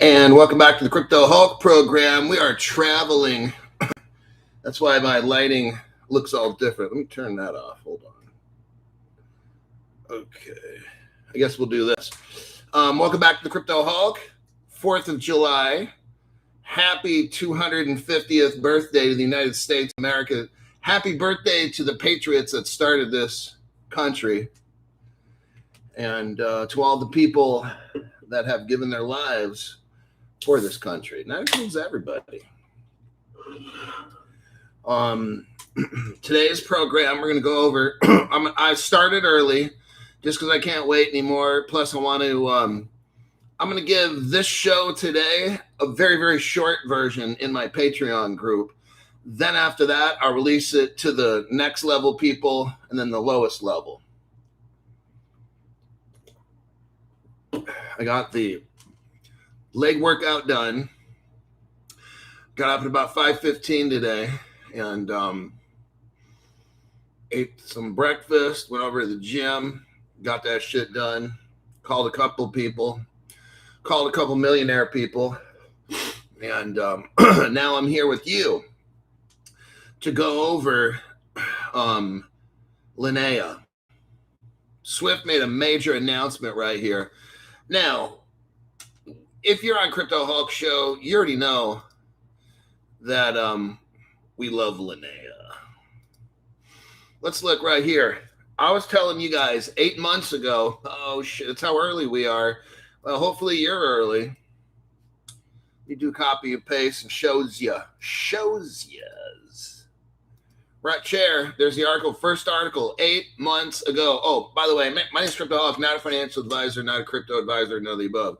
And welcome back to the Crypto Hulk program. We are traveling. That's why my lighting looks all different. Let me turn that off. Hold on. Okay. I guess we'll do this. Welcome back to the Crypto Hulk. 4th of July. Happy 250th birthday to the United States of America. Happy birthday to the patriots that started this country. And to all the people that have given their lives for this country. And that includes everybody. Today's program, we're going to go over, I started early just because I can't wait anymore. Plus, I want to, I'm going to give this show today a very, very short version in my Patreon group. Then after that, I'll release it to the next level people and then the lowest level. I got the leg workout done. Got up at about 5:15 today and ate some breakfast, went over to the gym, got that shit done, called a couple people, called a couple millionaire people, and now I'm here with you to go over Linnea. Swift made a major announcement right here. Now, if you're on Crypto Hulk Show, you already know that we love Linnea. Let's look right here. I was telling you guys 8 months ago, oh shit, that's how early we are. Well, hopefully you're early. You do copy and paste and shows yas. Right chair, there's the article, first article, 8 months ago. Oh, by the way, my name's Crypto Hulk, not a financial advisor, not a crypto advisor, none of the above.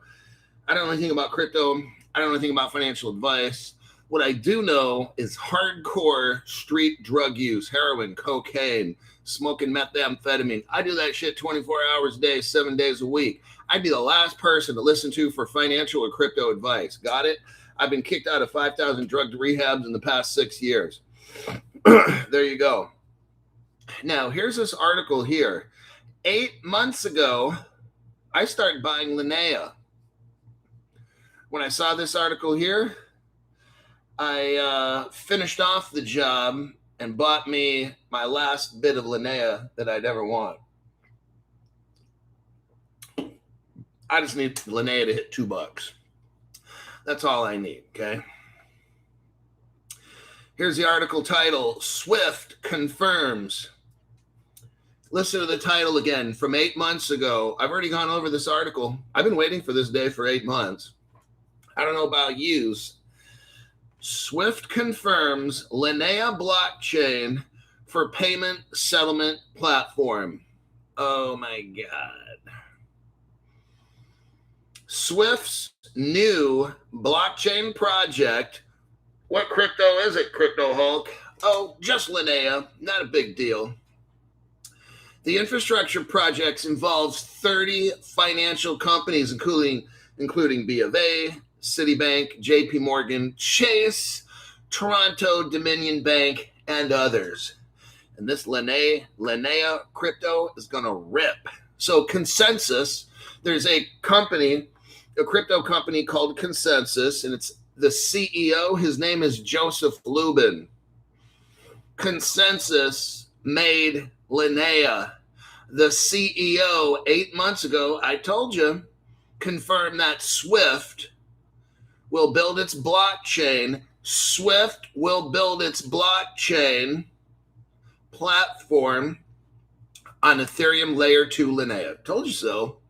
I don't know anything about crypto. I don't know anything about financial advice. What I do know is hardcore street drug use, heroin, cocaine, smoking methamphetamine. I do that shit 24 hours a day, 7 days a week. I'd be the last person to listen to for financial or crypto advice. Got it? I've been kicked out of 5,000 drug rehabs in the past 6 years. There you go. Now, here's this article here. 8 months ago, I started buying Linnea. When I saw this article here, I finished off the job and bought me my last bit of Linnea that I'd ever want. I just need Linnea to hit $2. That's all I need, okay? Here's the article title, Swift confirms. Listen to the title again, from 8 months ago. I've already gone over this article. I've been waiting for this day for 8 months. I don't know about yous. Swift confirms Linnea blockchain for payment settlement platform. Oh my God. Swift's new blockchain project. What crypto is it, Crypto Hulk? Oh, just Linnea. Not a big deal. The infrastructure projects involves 30 financial companies, including B of A, Citibank, JP Morgan, Chase, Toronto Dominion Bank, and others. And this Linnea crypto is going to rip. So Consensus, there's a crypto company called Consensus, and it's the CEO. His name is Joseph Lubin. Consensus made Linnea. The CEO 8 months ago, I told you, confirmed that Swift will build its blockchain. Swift will build its blockchain platform on Ethereum Layer 2 Linnea. Told you so.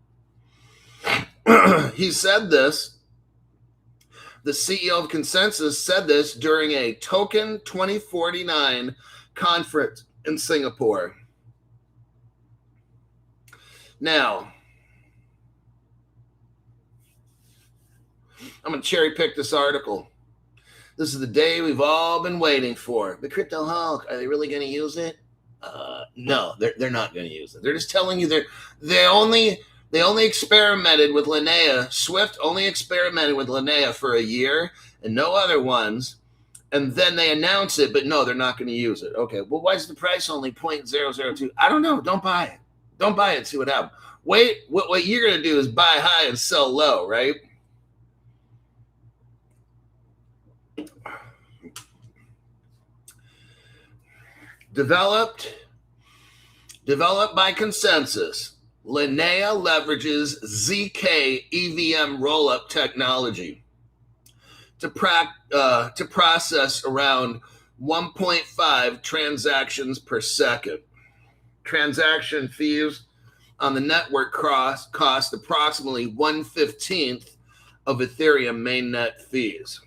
He said this. The CEO of Consensus said this during a Token 2049 conference in Singapore. Now, I'm going to cherry pick this article. This is the day we've all been waiting for. The Crypto Hulk, are they really going to use it? No, they're not going to use it. They're just telling you they only experimented with Linnea. Swift only experimented with Linnea for a year and no other ones. And then they announce it, but no, they're not going to use it. Okay, well, why is the price only 0.002? I don't know. Don't buy it. Don't buy it. See what happens. Wait, what you're going to do is buy high and sell low, right? Developed by consensus, Linnea leverages ZK EVM rollup technology to process around 1.5 transactions per second. Transaction fees on the network cost approximately 1/15 of Ethereum mainnet fees.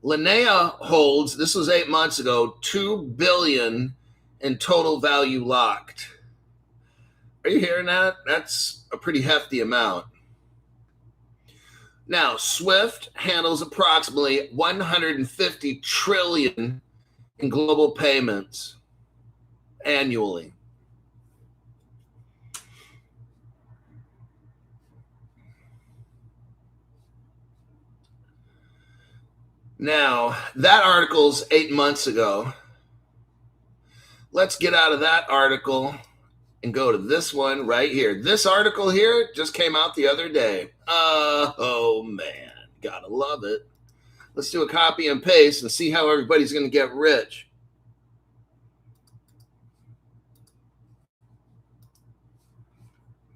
Linnea holds, this was 8 months ago, $2 billion in total value locked. Are you hearing that? That's a pretty hefty amount. Now, Swift handles approximately 150 trillion in global payments annually. Now, that article's 8 months ago. Let's get out of that article and go to this one right here. This article here just came out the other day. Oh man, gotta love it. Let's do a copy and paste and see how everybody's going to get rich.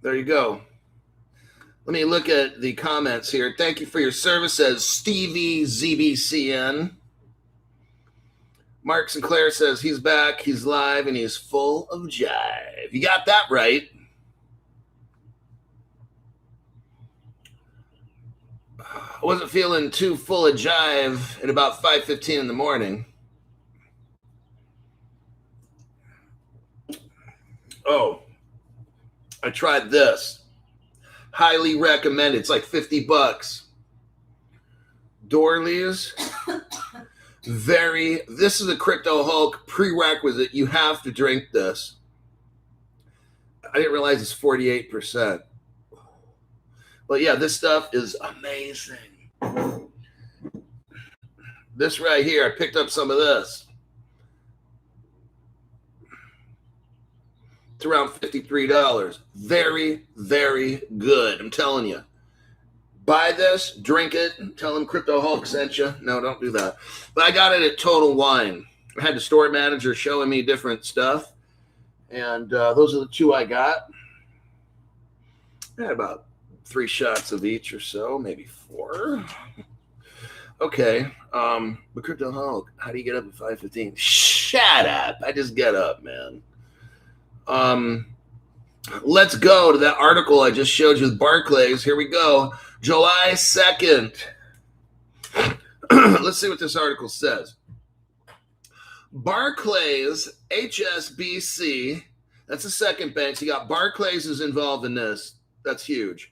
There you go. Let me look at the comments here. Thank you for your service, says Stevie ZBCN. Mark Sinclair says he's back, he's live, and he's full of jive. You got that right. I wasn't feeling too full of jive at about 5:15 in the morning. Oh, I tried this. Highly recommended. It's like $50. Dorley's. This is a Crypto Hulk prerequisite. You have to drink this. I didn't realize it's 48%. But yeah, this stuff is amazing. This right here, I picked up some of this. It's around $53. Very, very good. I'm telling you. Buy this, drink it, tell them Crypto Hulk sent you. No, don't do that. But I got it at Total Wine. I had the store manager showing me different stuff. And those are the two I got. I had about 3 shots of each or so, maybe 4. Okay. But Crypto Hulk, how do you get up at 5:15? Shut up. I just get up, man. Let's go to that article I just showed you with Barclays. Here we go. July 2nd. Let's see what this article says. Barclays, HSBC, that's the second bank. So you got Barclays is involved in this. That's huge.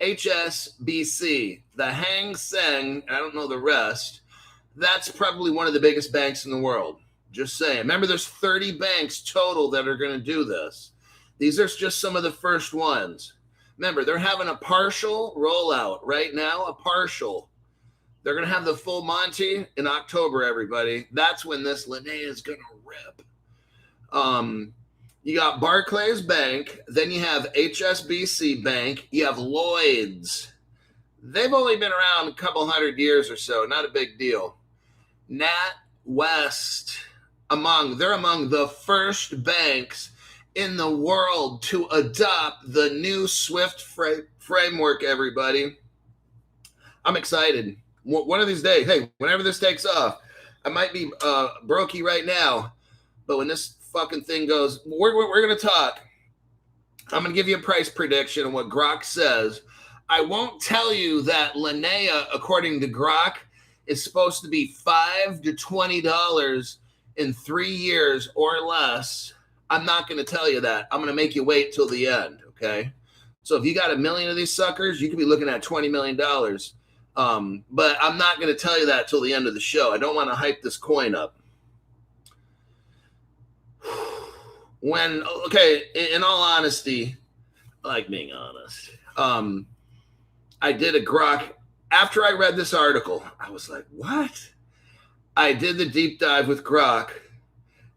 HSBC, the Hang Seng, I don't know the rest. That's probably one of the biggest banks in the world. Just saying. Remember, there's 30 banks total that are going to do this. These are just some of the first ones. Remember, they're having a partial rollout right now, a partial. They're going to have the full Monty in October, everybody. That's when this Linnea is going to rip. You got Barclays Bank. Then you have HSBC Bank. You have Lloyd's. They've only been around a couple hundred years or so. Not a big deal. NatWest. They're among the first banks in the world to adopt the new SWIFT framework, everybody. I'm excited. One of these days, hey, whenever this takes off, I might be brokey right now, but when this fucking thing goes, we're going to talk. I'm going to give you a price prediction on what Grok says. I won't tell you that Linnea, according to Grok, is supposed to be $5 to $20 in 3 years or less. I'm not going to tell you that. I'm going to make you wait till the end, okay? So if you got 1 million of these suckers, you could be looking at $20 million. But I'm not going to tell you that till the end of the show. I don't want to hype this coin up. In all honesty, I like being honest. I did a Grok. After I read this article, I was like, what? I did the deep dive with Grok.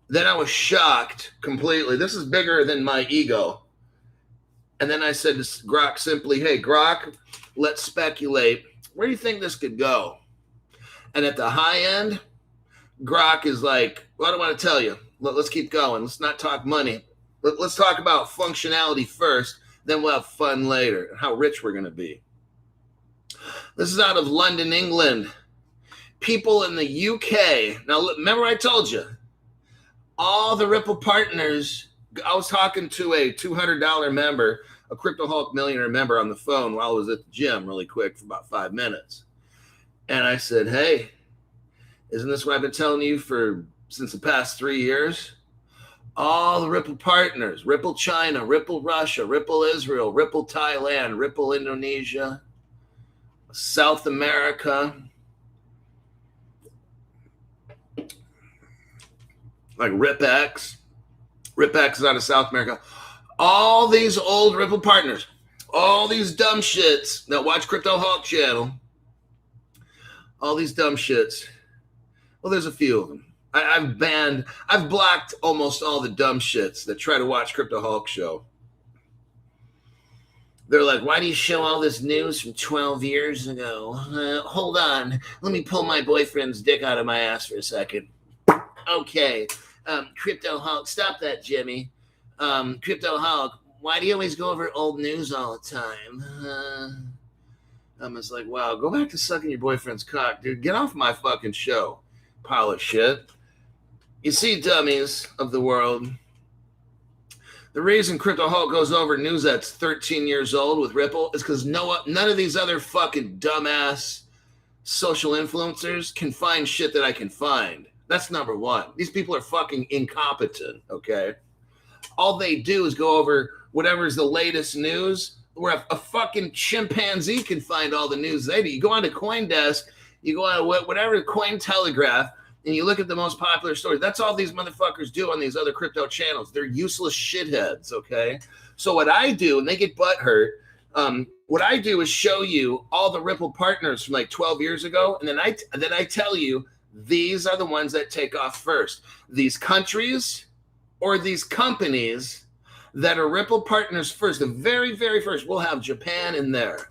Then I was shocked completely. This is bigger than my ego. And then I said to Grok simply, hey, Grok, let's speculate. Where do you think this could go? And at the high end, Grok is like, well, I don't want to tell you. Let's keep going. Let's not talk money. Let's talk about functionality first. Then we'll have fun later and how rich we're going to be. This is out of London, England. People in the UK. Now, remember I told you, all the Ripple partners, I was talking to a $200 member, a Crypto Hulk millionaire member on the phone while I was at the gym really quick for about 5 minutes. And I said, hey, isn't this what I've been telling you since the past 3 years? All the Ripple partners, Ripple China, Ripple Russia, Ripple Israel, Ripple Thailand, Ripple Indonesia, South America, like RipX. RipX is out of South America. All these old Ripple partners, all these dumb shits that watch Crypto Hulk channel, all these dumb shits. Well, there's a few of them. I've blocked almost all the dumb shits that try to watch Crypto Hulk show. They're like, why do you show all this news from 12 years ago? Hold on. Let me pull my boyfriend's dick out of my ass for a second. Okay. Crypto Hulk, stop that, Jimmy. Crypto Hulk, why do you always go over old news all the time? I'm just like, wow, go back to sucking your boyfriend's cock, dude. Get off my fucking show, pile of shit. You see, dummies of the world, the reason Crypto Hulk goes over news that's 13 years old with Ripple is because none of these other fucking dumbass social influencers can find shit that I can find. That's number one. These people are fucking incompetent, okay? All they do is go over whatever is the latest news, where a fucking chimpanzee can find all the news they do. You go on to CoinDesk, you go on to whatever, Cointelegraph, and you look at the most popular stories. That's all these motherfuckers do on these other crypto channels. They're useless shitheads, okay? So what I do, and they get butthurt, what I do is show you all the Ripple partners from like 12 years ago, and then I tell you, these are the ones that take off first. These countries or these companies that are Ripple partners first, the very, very first, we'll have Japan in there.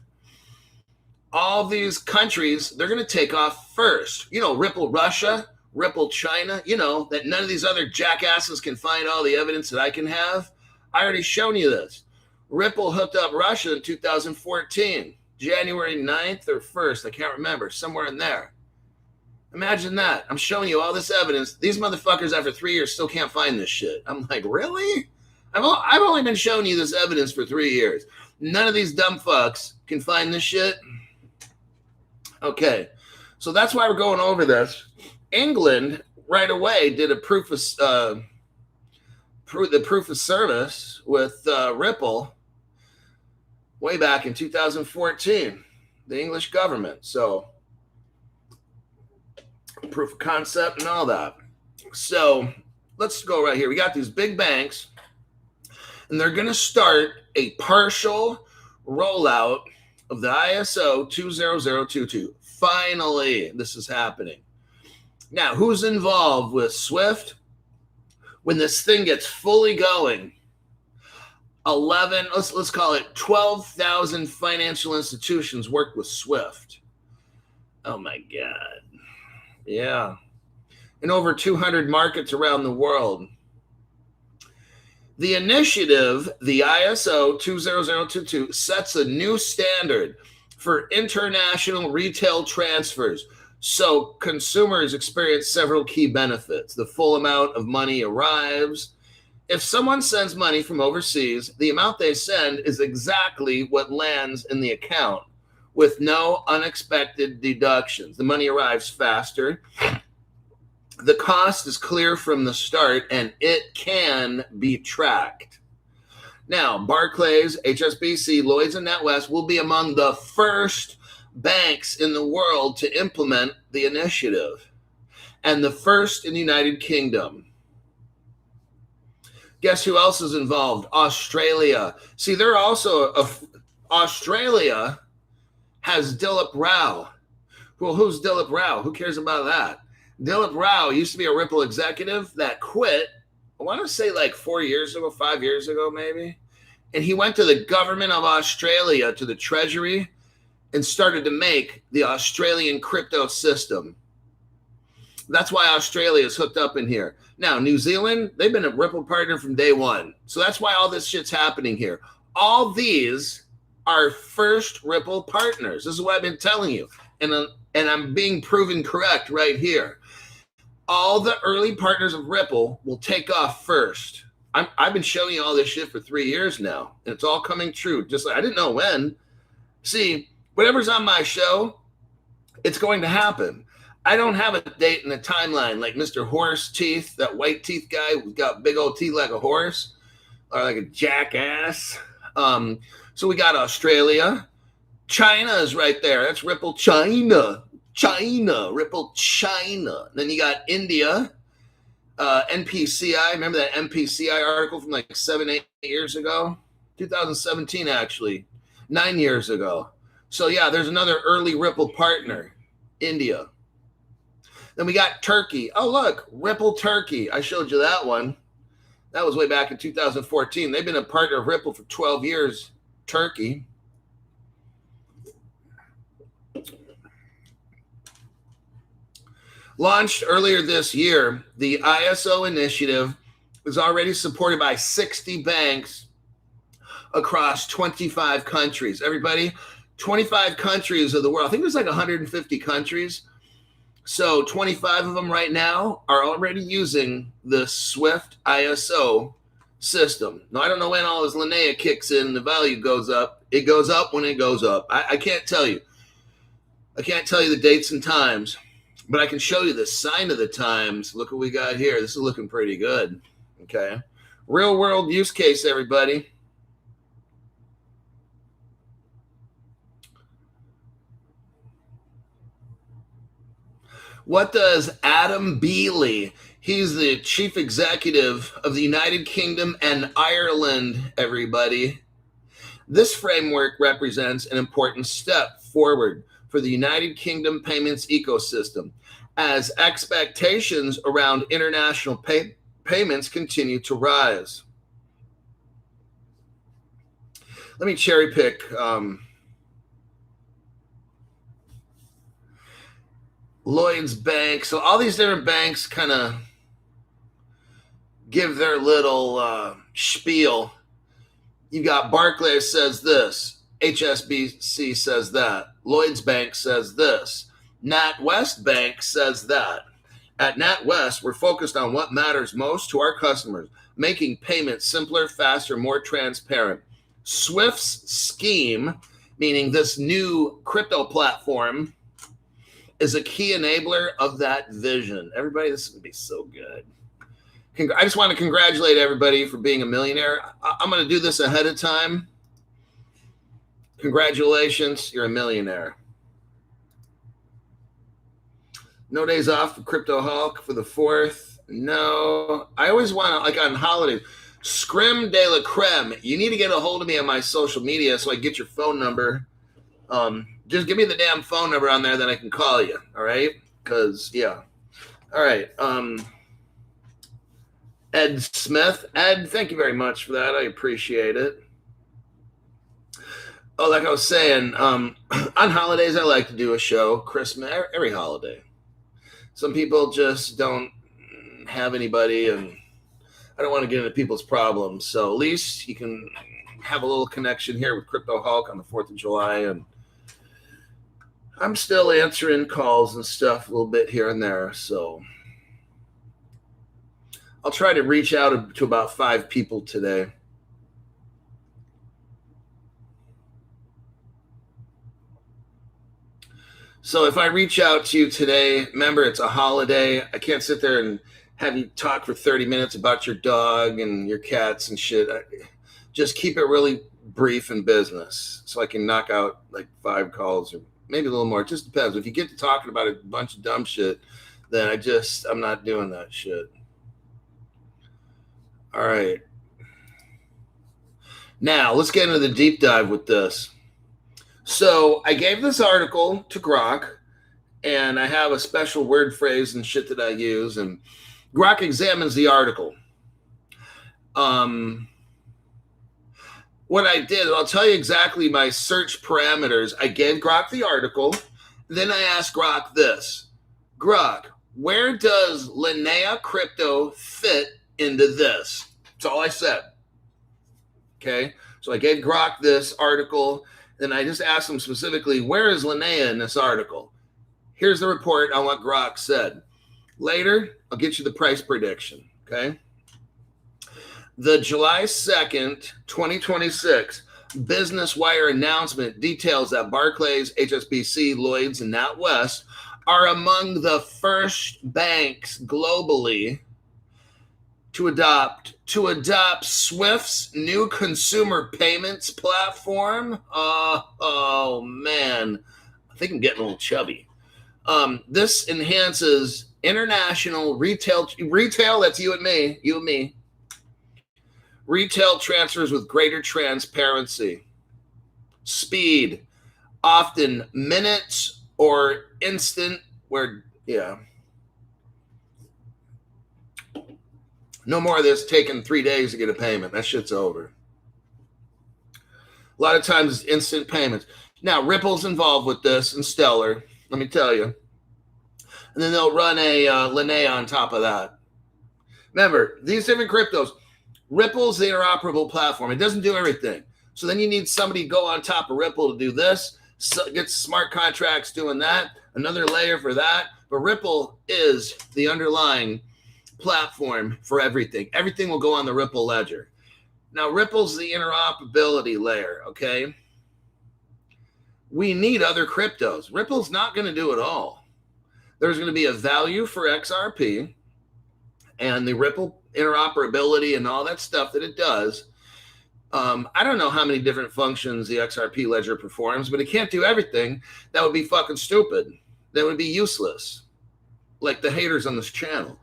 All these countries, they're going to take off first. You know, Ripple Russia, Ripple China, you know, that none of these other jackasses can find all the evidence that I can have. I already shown you this. Ripple hooked up Russia in 2014, January 9th or 1st. I can't remember, somewhere in there. Imagine that. I'm showing you all this evidence. These motherfuckers after 3 years still can't find this shit. I'm like, really? I've only been showing you this evidence for 3 years. None of these dumb fucks can find this shit. Okay, so that's why we're going over this. England right away did a proof of service with Ripple way back in 2014. The English government. So proof of concept and all that. So let's go right here. We got these big banks, and they're going to start a partial rollout of the ISO 20022. Finally, this is happening. Now, who's involved with SWIFT? When this thing gets fully going, 11, let's call it 12,000 financial institutions work with SWIFT. Oh my God. Yeah. In over 200 markets around the world. The initiative, the ISO 20022, sets a new standard for international retail transfers, so consumers experience several key benefits. The full amount of money arrives. If someone sends money from overseas, the amount they send is exactly what lands in the account with no unexpected deductions. The money arrives faster. The cost is clear from the start, and it can be tracked. Now, Barclays, HSBC, Lloyds, and NatWest will be among the first banks in the world to implement the initiative, and the first in the United Kingdom. Guess who else is involved? Australia. See, they're also Australia has Dilip Rao. Well, who's Dilip Rao? Who cares about that? Dilip Rao used to be a Ripple executive that quit, I want to say like 4 years ago, 5 years ago maybe. And he went to the government of Australia, to the Treasury, and started to make the Australian crypto system. That's why Australia is hooked up in here. Now, New Zealand, they've been a Ripple partner from day one. So that's why all this shit's happening here. All these are first Ripple partners. This is what I've been telling you. And I'm being proven correct right here. All the early partners of Ripple will take off first. I've been showing you all this shit for 3 years now, and it's all coming true. Just like I didn't know when. See, whatever's on my show, it's going to happen. I don't have a date in the timeline like Mr. Horse Teeth, that white teeth guy who's got big old teeth like a horse or like a jackass. So we got Australia. China is right there. That's Ripple China. Ripple China. Then you got India, NPCI. Remember that NPCI article from like 7-8 years ago? 2017, actually. 9 years ago. So yeah, there's another early Ripple partner, India. Then we got Turkey. Oh, look, Ripple Turkey. I showed you that one. That was way back in 2014. They've been a partner of Ripple for 12 years, Turkey. Launched earlier this year, the ISO initiative is already supported by 60 banks across 25 countries. Everybody, 25 countries of the world. I think there's like 150 countries. So 25 of them right now are already using the SWIFT ISO system. Now, I don't know when all this Linnea kicks in and the value goes up. It goes up when it goes up. I can't tell you. I can't tell you the dates and times. But I can show you the sign of the times. Look what we got here. This is looking pretty good. Okay. Real world use case, everybody. What does Adam Bealey, he's the chief executive of the United Kingdom and Ireland, everybody. This framework represents an important step forward for the United Kingdom payments ecosystem as expectations around international payments continue to rise. Let me cherry pick Lloyd's Bank. So all these different banks kind of give their little spiel. You got Barclays says this. HSBC says that. Lloyd's Bank says this. NatWest Bank says that. At NatWest, we're focused on what matters most to our customers, making payments simpler, faster, more transparent. Swift's scheme, meaning this new crypto platform, is a key enabler of that vision. Everybody, this is going to be so good. I just want to congratulate everybody for being a millionaire. I'm going to do this ahead of time. Congratulations, you're a millionaire. No days off for Crypto Hulk for the 4th. No, I always want to, like on holidays, Scrim de la Creme. You need to get a hold of me on my social media so I get your phone number. Just give me the damn phone number on there, then I can call you. All right? Because, yeah. All right. Ed Smith. Ed, thank you very much for that. I appreciate it. Oh, like I was saying, on holidays, I like to do a show. Christmas, every holiday. Some people just don't have anybody, and I don't want to get into people's problems. So at least you can have a little connection here with Crypto Hulk on the 4th of July. And I'm still answering calls and stuff a little bit here and there. So I'll try to reach out to about 5 people today. So if I reach out to you today, remember it's a holiday. I can't sit there and have you talk for 30 minutes about your dog and your cats and shit. Just keep it really brief and business so I can knock out like 5 calls or maybe a little more. It just depends. If you get to talking about a bunch of dumb shit, then I'm not doing that shit. All right. Now let's get into the deep dive with this. So I gave this article to Grok, and I have a special word phrase and shit that I use, and Grok examines the article. What I did, I'll tell you exactly my search parameters. I gave Grok the article, then I asked Grok this. Grok, Where does Linnea Crypto fit into this? That's all I said. Okay. So I gave Grok this article, and I just asked him specifically, where is Linnea in this article? Here's the report on what Grok said. Later, I'll get you the price prediction. Okay. The July 2nd, 2026 Business Wire announcement details that Barclays, HSBC, Lloyds, and NatWest are among the first banks globally to adopt Swift's new consumer payments platform. Oh man, I think I'm getting a little chubby. This enhances international retail. That's you and me. Retail transfers with greater transparency, speed, often minutes or instant. No more of this taking 3 days to get a payment. That shit's over. A lot of times it's instant payments. Now, Ripple's involved with this and Stellar, let me tell you. And then they'll run a Linnea on top of that. Remember, these different cryptos, Ripple's the interoperable platform. It doesn't do everything. So then you need somebody to go on top of Ripple to do this, get smart contracts doing that, another layer for that. But Ripple is the underlying platform for everything. Everything will go on the Ripple ledger. Now, Ripple's the interoperability layer, okay? We need other cryptos. Ripple's not going to do it all. There's going to be a value for XRP and the Ripple interoperability and all that stuff that it does. I don't know how many different functions the XRP ledger performs, but it can't do everything. That would be fucking stupid. That would be useless, like the haters on this channel.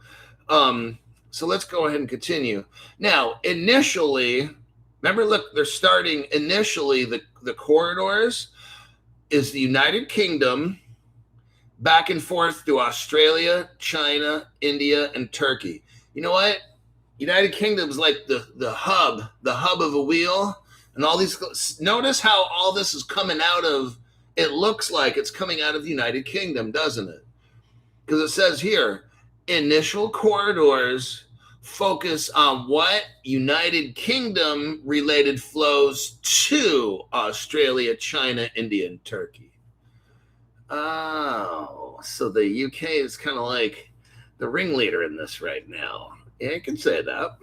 So let's go ahead and continue. Now, initially, remember, look, they're starting initially, the corridors is the United Kingdom, back and forth to Australia, China, India, and Turkey. You know what? United Kingdom is like the hub of a wheel, and all these. Notice how all this is coming out of. It looks like it's coming out of the United Kingdom, doesn't it? Because it says here, initial corridors focus on what? United Kingdom related flows to Australia, China, India, and Turkey. Oh, so the UK is kind of like the ringleader in this right now. Yeah, you can say that.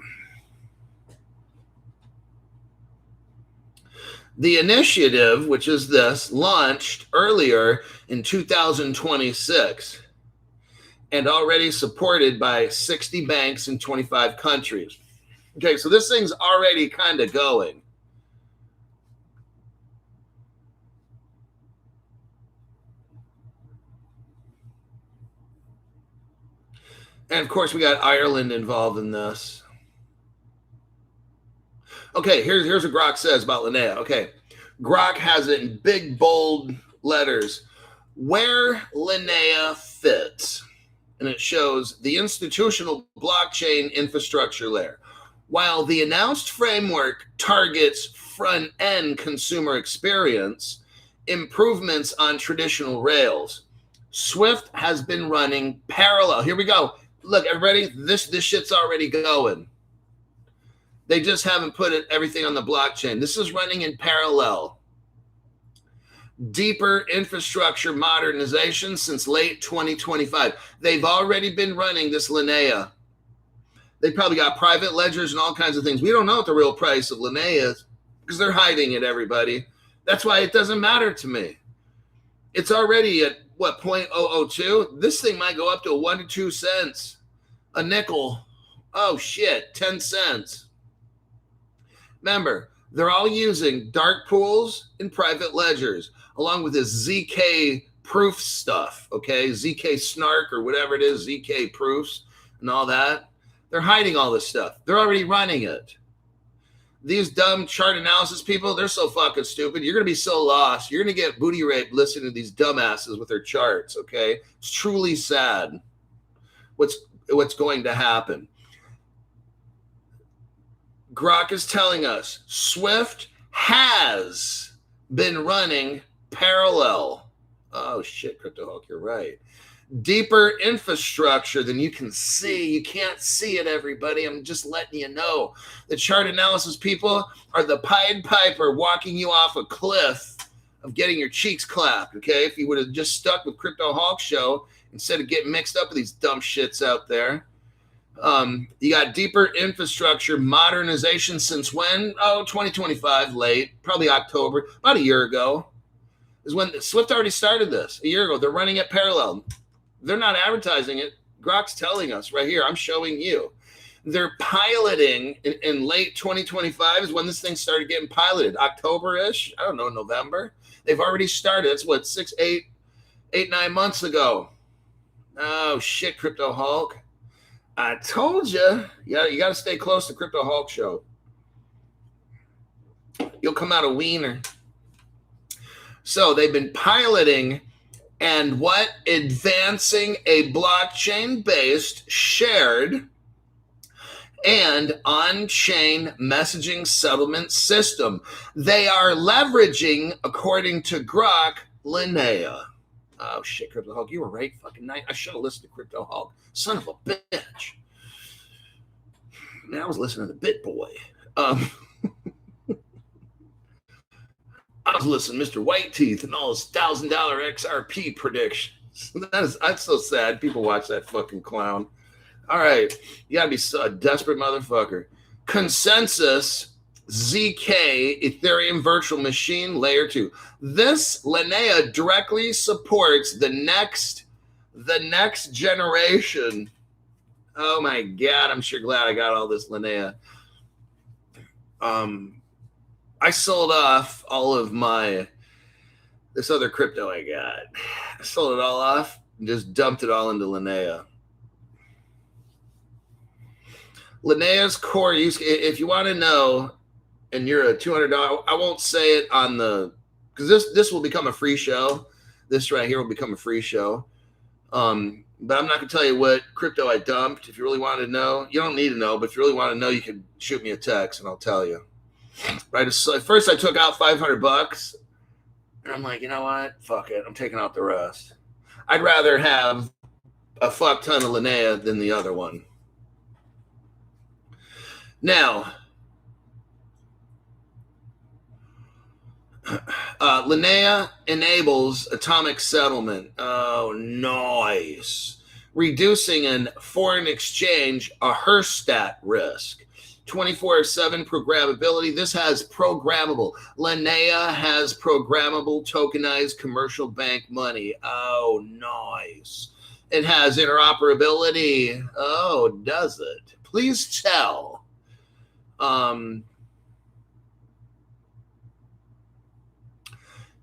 The initiative, which is this, launched earlier in 2026 and already supported by 60 banks in 25 countries. Okay, so this thing's already kind of going. And of course, we got Ireland involved in this. Okay, here's what Grok says about Linnea. Okay, Grok has it in big, bold letters where Linnea fits. And it shows the institutional blockchain infrastructure layer. While the announced framework targets front-end consumer experience, improvements on traditional rails, Swift has been running parallel. Here we go. Look, everybody, this shit's already going. They just haven't put everything on the blockchain. This is running in parallel. Deeper infrastructure modernization since late 2025. They've already been running this Linnea. They probably got private ledgers and all kinds of things. We don't know what the real price of Linnea is because they're hiding it, everybody. That's why it doesn't matter to me. It's already at, what, 0.002? This thing might go up to 1 to 2 cents. A nickel. Oh, shit, 10 cents. Remember, they're all using dark pools and private ledgers, along with this ZK proof stuff, okay? ZK snark or whatever it is, ZK proofs and all that. They're hiding all this stuff. They're already running it. These dumb chart analysis people, they're so fucking stupid. You're going to be so lost. You're going to get booty raped listening to these dumbasses with their charts, okay? It's truly sad what's going to happen. Grok is telling us Swift has been running parallel. Oh, shit, CryptoHawk, you're right. deeper infrastructure than you can see. You can't see it, everybody. I'm just letting you know. The chart analysis people are the Pied Piper walking you off a cliff of getting your cheeks clapped, okay? If you would have just stuck with Crypto Hawk Show instead of getting mixed up with these dumb shits out there. You got deeper infrastructure modernization since when? 2025, late, probably October, about a year ago is when Swift already started this. A year ago. They're running it parallel. They're not advertising it. Grok's telling us right here. I'm showing you. They're piloting in late 2025 is when this thing started getting piloted. October-ish. I don't know, November. They've already started. It's what, 9 months ago. Oh, shit, Crypto Hulk. I told you. Yeah, you got to stay close to Crypto Hulk Show. You'll come out a wiener. So they've been piloting and what? Advancing a blockchain-based, shared, and on-chain messaging settlement system. They are leveraging, according to Grok, Linnea. Oh, shit, Crypto Hulk. You were right fucking night. I should have listened to Crypto Hulk. Son of a bitch. Man, I was listening to Bit Boy. I was listening to Mr. Whiteteeth and all his $1,000 XRP predictions. That's so sad. People watch that fucking clown. All right. You got to be a desperate motherfucker. Consensus ZK Ethereum Virtual Machine Layer 2. This Linnea directly supports the next generation. Oh my God. I'm sure glad I got all this Linnea. I sold off all of this other crypto I got. I sold it all off and just dumped it all into Linnea. Linnea's core use, if you want to know, and you're a $200, I won't say it on because this will become a free show. This right here will become a free show. But I'm not going to tell you what crypto I dumped. If you really want to know, you don't need to know, but if you really want to know, you can shoot me a text and I'll tell you. Right. So at first I took out $500 and I'm like, you know what? Fuck it. I'm taking out the rest. I'd rather have a fuck ton of Linnea than the other one. Now, Linnea enables atomic settlement. Oh, nice. Reducing in foreign exchange a Herstat risk. 24/7 programmability. This has programmable. Linnea has programmable tokenized commercial bank money. Oh, nice. It has interoperability. Oh, does it? Please tell.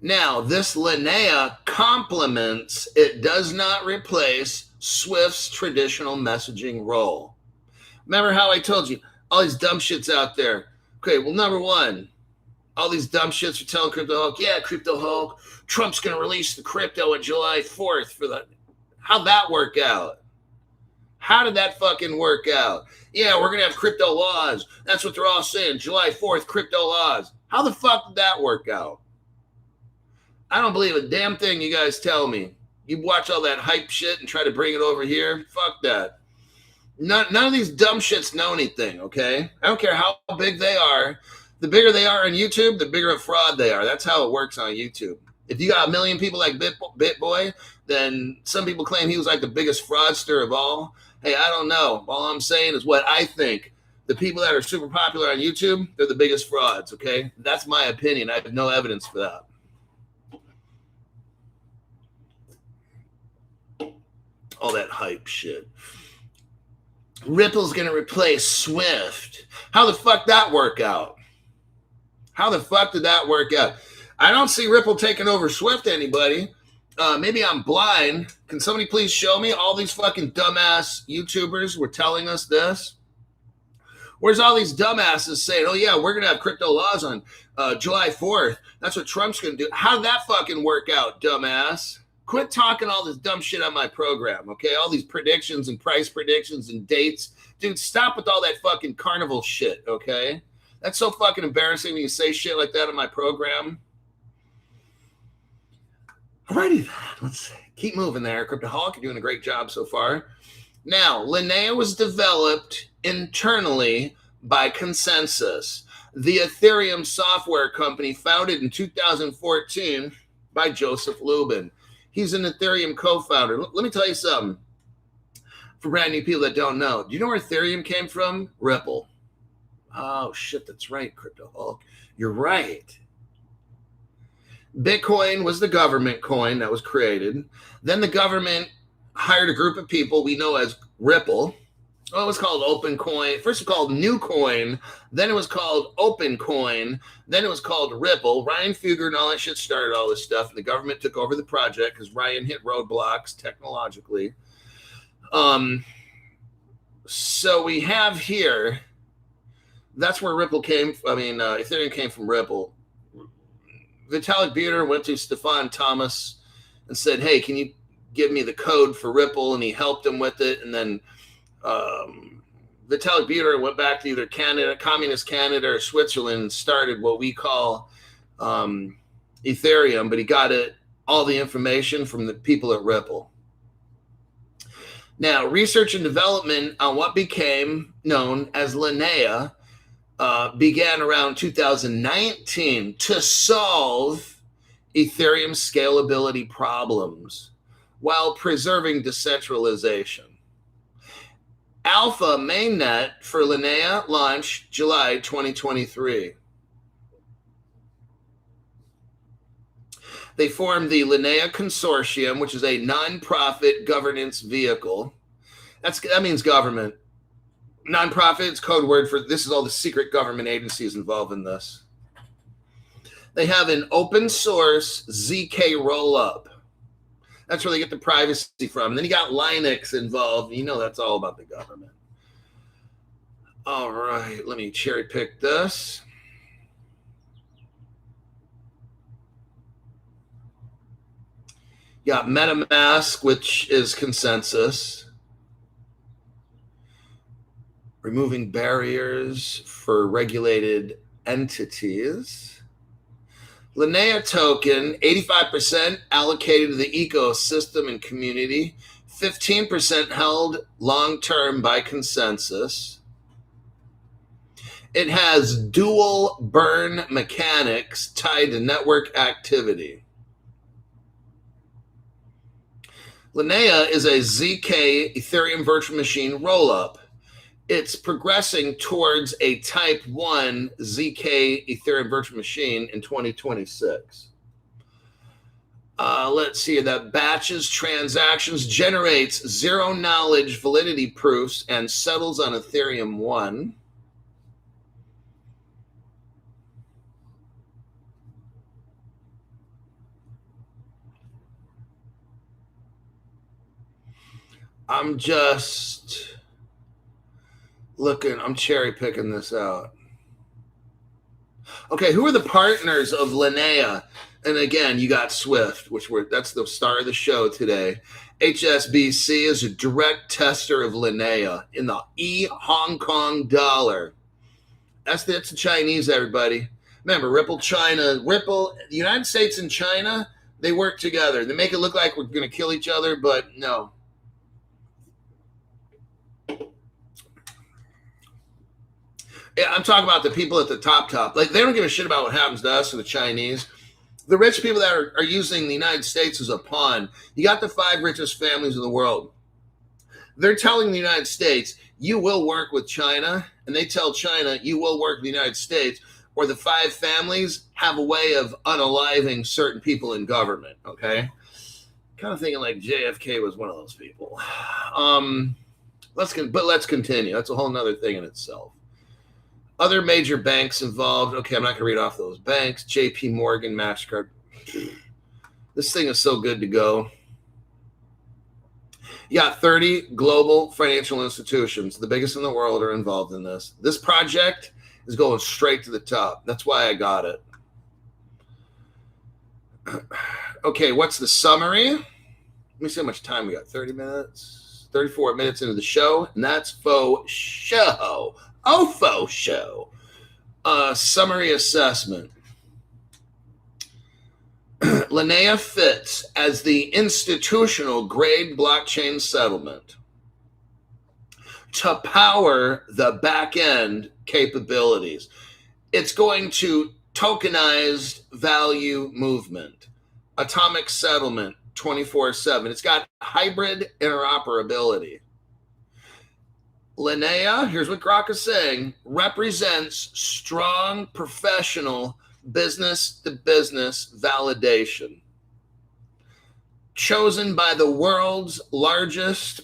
Now, this Linnea complements, it does not replace Swift's traditional messaging role. Remember how I told you, all these dumb shits out there. Okay, well, number one, all these dumb shits are telling Crypto Hulk, yeah, Crypto Hulk, Trump's going to release the crypto on July 4th for the... How'd that work out? How did that fucking work out? Yeah, we're going to have crypto laws. That's what they're all saying. July 4th, crypto laws. How the fuck did that work out? I don't believe a damn thing you guys tell me. You watch all that hype shit and try to bring it over here. Fuck that. None of these dumb shits know anything, okay? I don't care how big they are. The bigger they are on YouTube, the bigger a fraud they are. That's how it works on YouTube. If you got 1 million people like BitBoy, then some people claim he was like the biggest fraudster of all. Hey, I don't know. All I'm saying is what I think. The people that are super popular on YouTube, they're the biggest frauds, okay? That's my opinion. I have no evidence for that. All that hype shit. Ripple's going to replace Swift. How the fuck that work out? How the fuck did that work out? I don't see Ripple taking over Swift, anybody. Maybe I'm blind. Can somebody please show me? All these fucking dumbass YouTubers were telling us this. Where's all these dumbasses saying, oh, yeah, we're going to have crypto laws on July 4th. That's what Trump's going to do. How did that fucking work out, dumbass? Quit talking all this dumb shit on my program, okay? All these predictions and price predictions and dates. Dude, stop with all that fucking carnival shit, okay? That's so fucking embarrassing when you say shit like that on my program. Alrighty, let's keep moving there. Cryptoholic, you're doing a great job so far. Now, Linnea was developed internally by Consensus, the Ethereum software company founded in 2014 by Joseph Lubin. He's an Ethereum co-founder. Let me tell you something. For brand new people that don't know, do you know where Ethereum came from? Ripple. Oh, shit, that's right, Cryptoholic. You're right. Bitcoin was the government coin that was created. Then the government hired a group of people we know as Ripple. Well, it was called Open Coin. First it was called New Coin. Then it was called Open Coin. Then it was called Ripple. Ryan Fugger and all that shit started all this stuff. And the government took over the project because Ryan hit roadblocks technologically. So we have here, that's where Ripple came. Ethereum came from Ripple. Vitalik Buterin went to Stefan Thomas and said, hey, can you give me the code for Ripple? And he helped him with it. And then Vitalik Buterin went back to either Canada, communist Canada, or Switzerland and started what we call Ethereum, but he got all the information from the people at Ripple. Now, research and development on what became known as Linnea began around 2019 to solve Ethereum scalability problems while preserving decentralization. Alpha mainnet for Linnea launched July 2023. They formed the Linnea Consortium, which is a nonprofit governance vehicle. That means government. Nonprofit is code word for this is all the secret government agencies involved in this. They have an open source ZK rollup. That's where they get the privacy from. And then you got Linux involved. You know that's all about the government. All right, let me cherry pick this. You got MetaMask, which is Consensus. Removing barriers for regulated entities. Linnea token, 85% allocated to the ecosystem and community, 15% held long-term by Consensus. It has dual burn mechanics tied to network activity. Linnea is a ZK Ethereum virtual machine rollup. It's progressing towards a type 1 ZK Ethereum virtual machine in 2026. Let's see, that batches transactions, generates zero knowledge validity proofs, and settles on Ethereum 1. I'm just looking, I'm cherry picking this out. Okay, who are the partners of Linnea? And again, you got Swift, that's the star of the show today. HSBC is a direct tester of Linnea in the Hong Kong dollar. That's the Chinese, everybody. Remember, the United States and China, they work together. They make it look like we're going to kill each other, but no. Yeah, I'm talking about the people at the top. Like, they don't give a shit about what happens to us or the Chinese. The rich people that are using the United States as a pawn. You got the 5 richest families in the world. They're telling the United States, you will work with China. And they tell China, you will work with the United States. Or the 5 families have a way of unaliving certain people in government, okay? Kind of thinking like JFK was one of those people. Let's continue. That's a whole nother thing in itself. Other major banks involved. Okay, I'm not going to read off those banks. JP Morgan, MasterCard. This thing is so good to go. You got 30 global financial institutions, the biggest in the world, are involved in this. This project is going straight to the top. That's why I got it. Okay, what's the summary? Let me see how much time we got. 30 minutes. 34 minutes into the show, and that's faux show. Faux show. Summary assessment. Linnea fits as the institutional grade blockchain settlement to power the back end capabilities. It's going to tokenized value movement, atomic settlement 24/7. It's got hybrid interoperability. Linnea, here's what Grok is saying, represents strong professional business-to-business validation. Chosen by the world's largest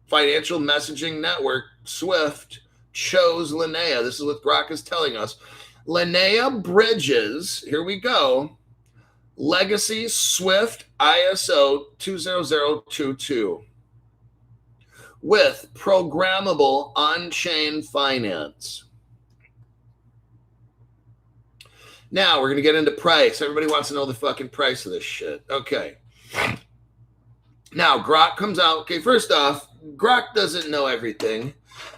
financial messaging network, SWIFT, chose Linnea. This is what Grok is telling us. Linnea bridges, here we go, legacy SWIFT ISO 20022 with programmable on-chain finance. Now we're going to get into price. Everybody wants to know the fucking price of this shit. Okay. Now Grok comes out. Okay, first off, Grok doesn't know everything.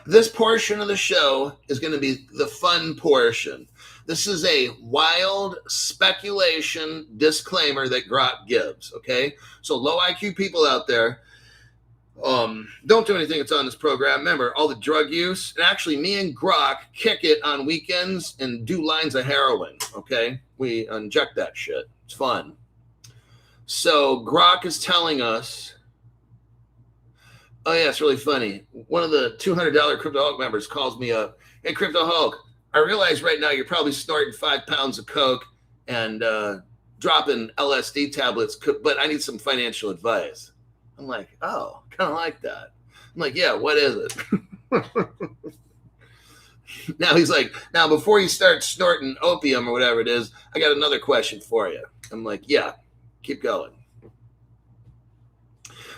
This portion of the show is going to be the fun portion. This is a wild speculation disclaimer that Grok gives, okay? So low IQ people out there, don't do anything that's on this program. Remember, all the drug use, and actually me and Grok kick it on weekends and do lines of heroin, okay? We inject that shit. It's fun. So Grok is telling us, oh yeah, it's really funny. One of the $200 Crypto Hulk members calls me up. Hey, Crypto Hulk, I realize right now you're probably snorting 5 pounds of coke and dropping LSD tablets, but I need some financial advice. I'm like, oh, kind of like that. I'm like, yeah, what is it? Now he's like, now before you start snorting opium or whatever it is, I got another question for you. I'm like, yeah, keep going.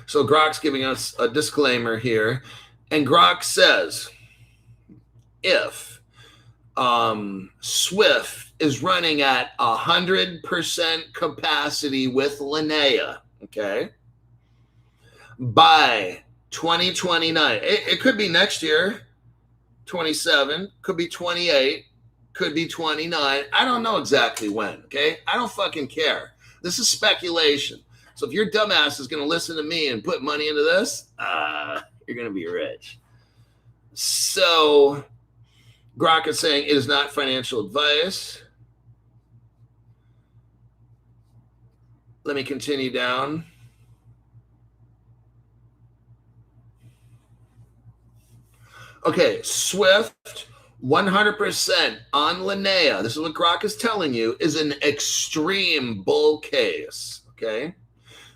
So Grok's giving us a disclaimer here. And Grok says, if SWIFT is running at 100% capacity with Linnea, okay, by 2029, it could be next year, 27, could be 28, could be 29. I don't know exactly when, okay? I don't fucking care. This is speculation. So if your dumbass is going to listen to me and put money into this, you're going to be rich. So Grok is saying it is not financial advice. Let me continue down. Okay, SWIFT, 100% on Linnea. This is what Grok is telling you, is an extreme bull case, okay?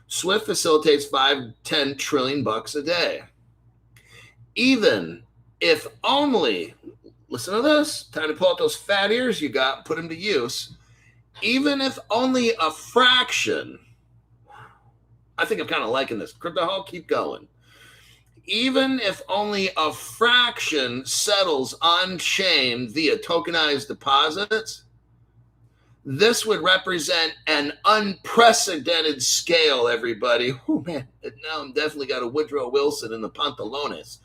SWIFT facilitates 5-10 trillion bucks a day. Even if only, listen to this, time to pull out those fat ears you got, put them to use. Even if only a fraction, I think I'm kind of liking this. Crypto Hulk, keep going. Even if only a fraction settles on-chain via tokenized deposits, this would represent an unprecedented scale, everybody. Oh, man, now I'm definitely got a Woodrow Wilson in the pantalones.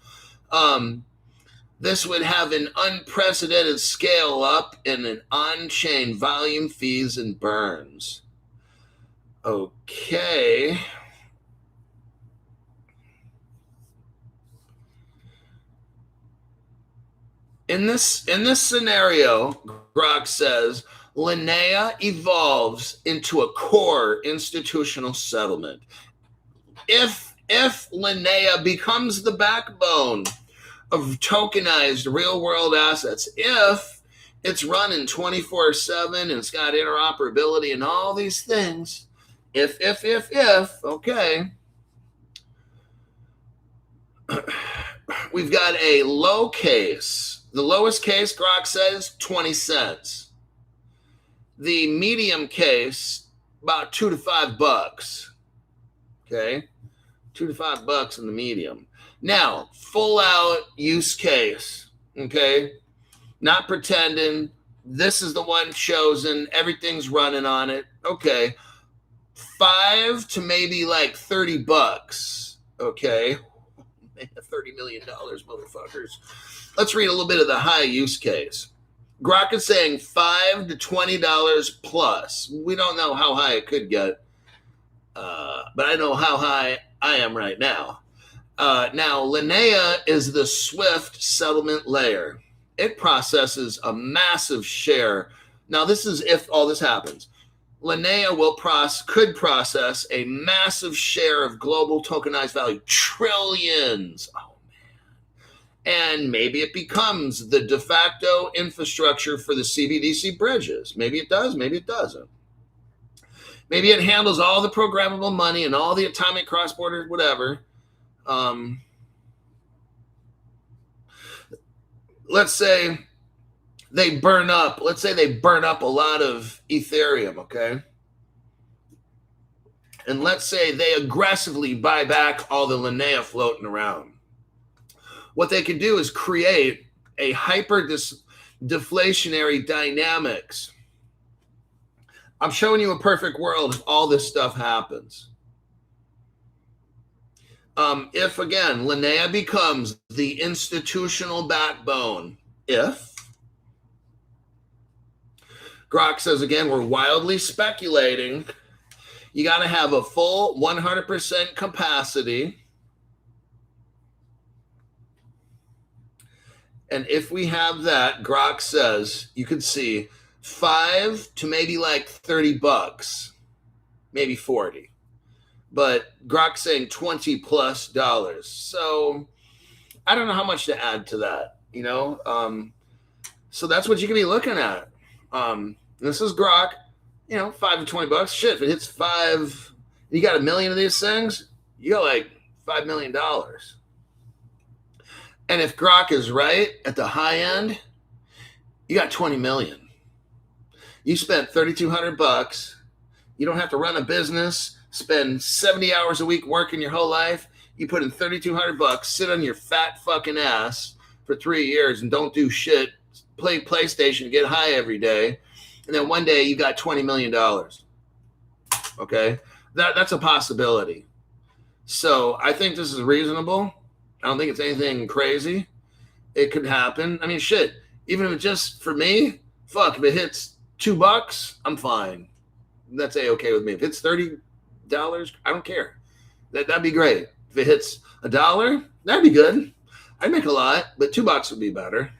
This would have an unprecedented scale up in an on-chain volume, fees, and burns. Okay. In this scenario, Grok says, Linnea evolves into a core institutional settlement. If Linnea becomes the backbone of tokenized real-world assets, if it's running 24/7 and it's got interoperability and all these things, if, okay, we've got a low case. The lowest case, Grok says, 20 cents. The medium case, about $2 to $5. Okay, $2 to $5 in the medium. Now, full out use case. Okay, not pretending. This is the one chosen. Everything's running on it. Okay, $5 to maybe like $30. Okay, $30 million, motherfuckers. Let's read a little bit of the high use case. Grok is saying $5 to $20 plus. We don't know how high it could get, but I know how high I am right now. Now, Linnea is the Swift settlement layer. It processes a massive share. Now, this is if all this happens. Linnea could process a massive share of global tokenized value, trillions. Oh, man. And maybe it becomes the de facto infrastructure for the CBDC bridges. Maybe it does, maybe it doesn't. Maybe it handles all the programmable money and all the atomic cross-border whatever. Let's say they burn up a lot of Ethereum, okay? And let's say they aggressively buy back all the Linnea floating around. What they can do is create a hyper deflationary dynamics. I'm showing you a perfect world if all this stuff happens. If, again, Linnea becomes the institutional backbone, if Grok says, again, we're wildly speculating, you got to have a full 100% capacity. And if we have that, Grok says, you could see $5 to maybe like $30, maybe 40. But Grok's saying $20 plus. So I don't know how much to add to that, you know? So that's what you can be looking at. This is Grok, you know, $5 to $20. Shit, if it hits 5, you got 1 million of these things, you got like $5 million. And if Grok is right at the high end, you got 20 million. You spent $3,200. You don't have to run a business, spend 70 hours a week working your whole life. You put in $3,200, sit on your fat fucking ass for 3 years and don't do shit, play PlayStation, get high every day. And then one day you got $20 million. Okay? That's a possibility. So I think this is reasonable. I don't think it's anything crazy. It could happen. I mean, shit. Even if it just, for me, fuck, if it hits $2, I'm fine. That's A-okay with me. If it's $30, I don't care. That'd be great. If it hits $1, that'd be good. I'd make a lot, but $2 would be better.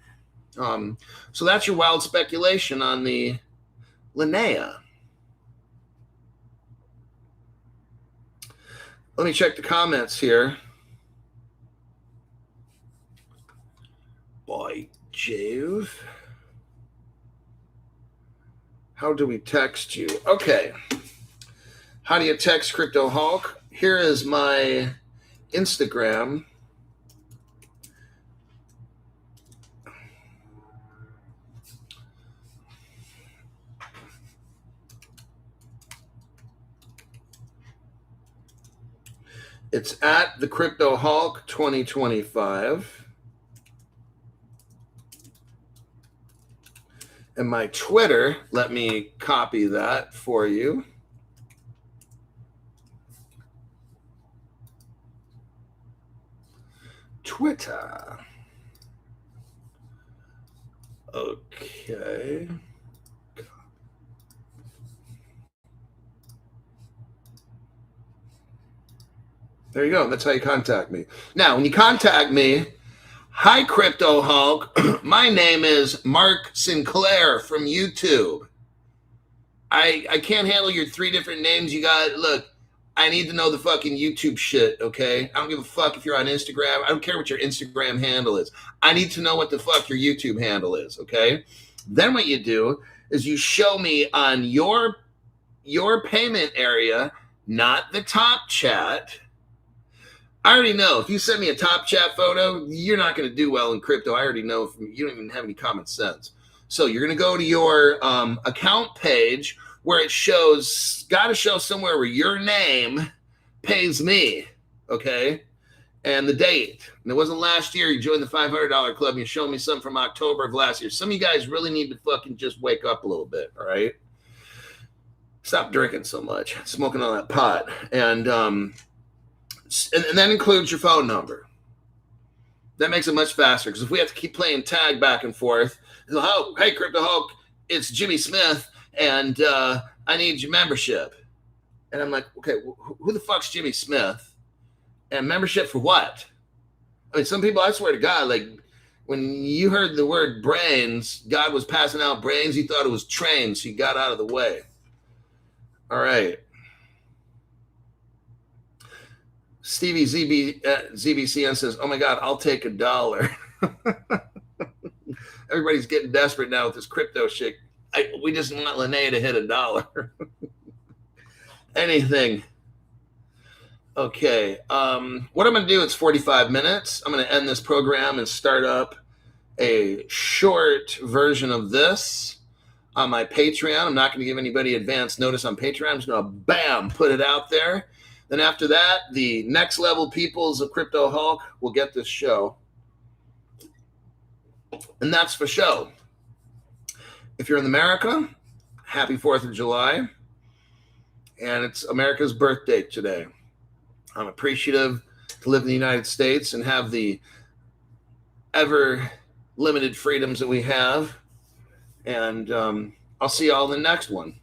So that's your wild speculation on the Linnea. Let me check the comments here. Boy, Jave. How do we text you? Okay. How do you text Crypto Hulk? Here is my Instagram. It's at the Crypto Hulk 2025. And my Twitter, let me copy that for you. Twitter. Okay. There you go. That's how you contact me. Now, when you contact me, hi, Crypto Hulk. My name is Mark Sinclair from YouTube. I can't handle your 3 different names you got. Look, I need to know the fucking YouTube shit, okay? I don't give a fuck if you're on Instagram. I don't care what your Instagram handle is. I need to know what the fuck your YouTube handle is, okay? Then what you do is you show me on your payment area, not the top chat. I already know. If you send me a top chat photo, you're not going to do well in crypto. I already know. You don't even have any common sense. So you're going to go to your account page where it shows, got to show somewhere where your name pays me, okay? And the date. And it wasn't last year. You joined the $500 club and you showed me some from October of last year. Some of you guys really need to fucking just wake up a little bit, all right? Stop drinking so much. Smoking all that pot. And that includes your phone number. That makes it much faster because if we have to keep playing tag back and forth, Oh, hey, Crypto Hulk, it's Jimmy Smith, and I need your membership. And I'm like, okay, who the fuck's Jimmy Smith? And membership for what? I mean, some people, I swear to God, like when you heard the word brains, God was passing out brains. He thought it was trains. He got out of the way. All right. Stevie ZBCN says, oh my God, I'll take $1. Everybody's getting desperate now with this crypto shit. We just want Lene to hit $1. Anything. Okay. What I'm going to do, it's 45 minutes. I'm going to end this program and start up a short version of this on my Patreon. I'm not going to give anybody advance notice on Patreon. I'm just going to, bam, put it out there. Then after that, the next level peoples of Crypto Hulk will get this show. And that's for show. If you're in America, happy 4th of July. And it's America's birthday today. I'm appreciative to live in the United States and have the ever limited freedoms that we have. And I'll see y'all in the next one.